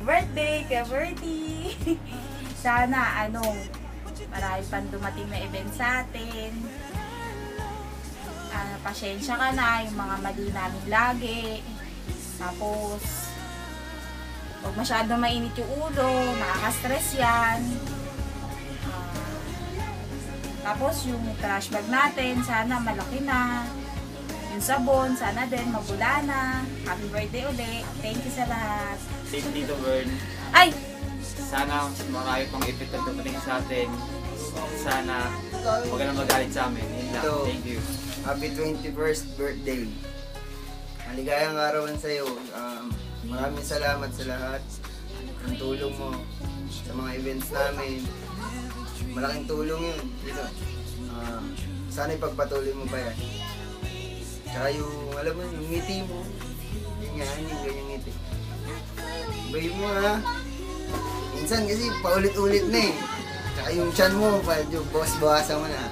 Birthday, Kuya Bertie! Sana, marami pang dumating na event sa atin. Pasyensya ka na, yung mga mali namin lagi. Tapos, huwag masyadong mainit yung ulo, nakaka-stress yan. Tapos, yung trash bag natin, sana malaki na. Yung sabon, sana din, mabula na. Happy birthday ulit. Thank you sa lahat. Thank you, Tito Bern. Ay! Sana marami pang event na dumating sa atin. Sana huwag ka na magalit sa amin. Yun lang. Thank you. Happy 21st birthday. Maligayang arawan sa'yo. Maraming salamat sa lahat ng tulong mo sa mga events namin. Malaking tulong yun. Sana ipagpatuloy mo pa yan. Tsaka yung, alam mo, yung ngiti mo. Yung ganyang ngiti. Bayo mo ha. Minsan kasi paulit-ulit na eh. Tsaka yung chan mo, bawas-bawasan mo na.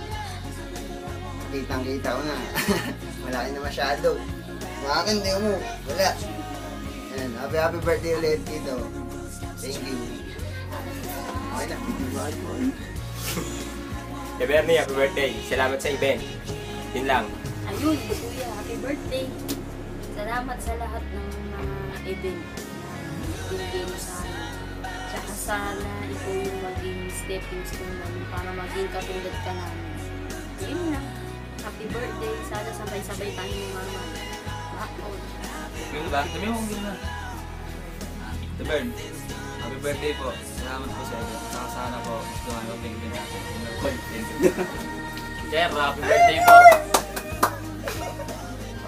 Kitang-kita ko na. Malaki na masyado. Mga akin, di mo. Wala. Ayan, happy birthday ulit, Tito. Thank you. Okay na. Hey Bernie, happy birthday. Salamat sa event. Yun lang. Ayun, Kuya, happy birthday. Salamat sa lahat ng mga event na binigay mo sa amin. Tsaka sana ikaw yung maging stepping stone namin para maging katulad ka namin. Yun na. Happy birthday. Sana sabay-sabay tayo ng mama. Yun ba? Sabi mo kung na. Tito Bern, happy birthday po. Salamat po sa event. Sana po, mas dumami ang event natin. Thank you. Sir, happy birthday po.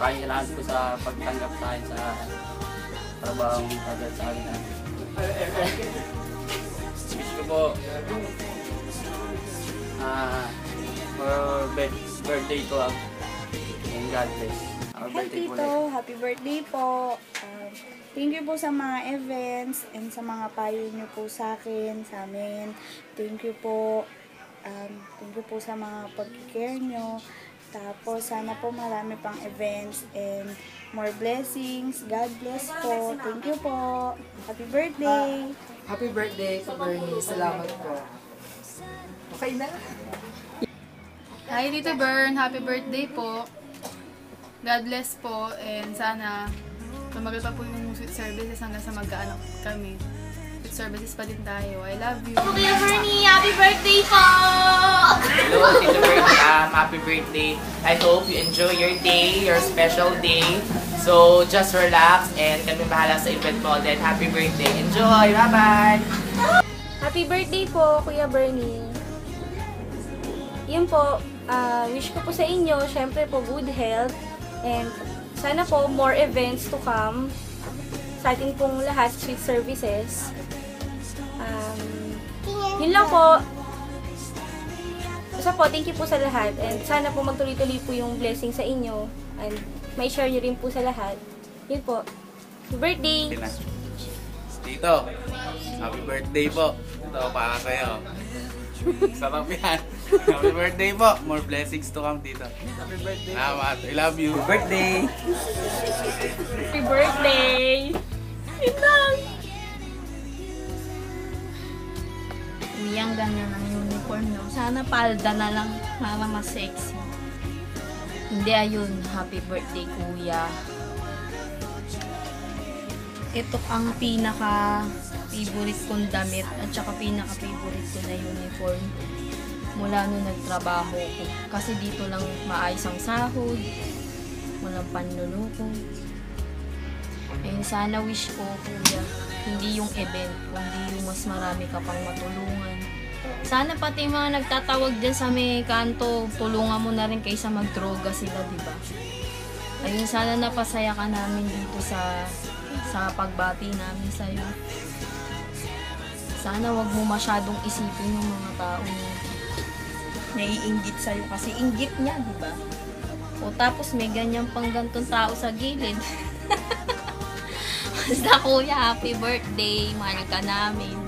Maraming salamat po sa pagtanggap sa akin sa trabaho agad sa akin. Wish ko po for birthday ko and God bless. Hi Tito, happy birthday po. Thank you po sa mga events and sa mga payo niyo po sa akin, sa amin. Thank you po. Thank you po sa mga pag-care niyo. Tapos, sana po marami pang events and more blessings. God bless po. Thank you po. Happy birthday. Happy birthday to Bernie. Salamat po. Okay na. Hi Tito Bern, happy birthday po. God bless po and sana tumagal pa po yung sweet services hanggang sa magkaanak kami. Sweet services pa din tayo. I love you. Kuya Bernie, happy birthday po! Hello, Tito Bern. Happy birthday. I hope you enjoy your day, your special day. So, just relax and kami bahala sa event mo. Then, happy birthday. Enjoy! Bye-bye! Happy birthday po, Kuya Bernie. Yun po, wish ko po sa inyo, syempre po, good health. And sana po, more events to come. Sa atin pong lahat, sweet services. Yun lang po. Basta po, thank you po sa lahat. And sana po magtuloy-tuloy po yung blessing sa inyo. And may share nyo rin po sa lahat. Yun po. Happy birthday! Tito, happy birthday po. Ito, para sa'yo. Sarap yan. Happy birthday po. More blessings to come, Tito. Happy birthday. Salamat. I love you. Happy birthday! Happy birthday! Yun lang! Hindi ang ganda ng uniform, no? Sana palda na lang para mas sexy. Hindi, ayun. Happy birthday, Kuya. Ito ang pinaka-favorite kong damit at saka pinaka-favorite ko na uniform mula nung nagtrabaho ko. Kasi dito lang maayos ang sahod, walang panluloko. Ayun, sana wish ko, Kuya, hindi yung event, kundi yung mas marami ka pang matulungan. Sana pati mga nagtatawag dyan sa may kanto, tulungan mo na rin kaysa magdroga sila, diba? Ayun, sana napasaya ka namin dito sa pagbati namin sa'yo. Sana wag mo masyadong isipin yung mga tao na naiinggit sa'yo kasi inggit niya, diba? O tapos may ganyan pang gantong tao sa gilid. Basta Kuya, happy birthday, mahal ka namin.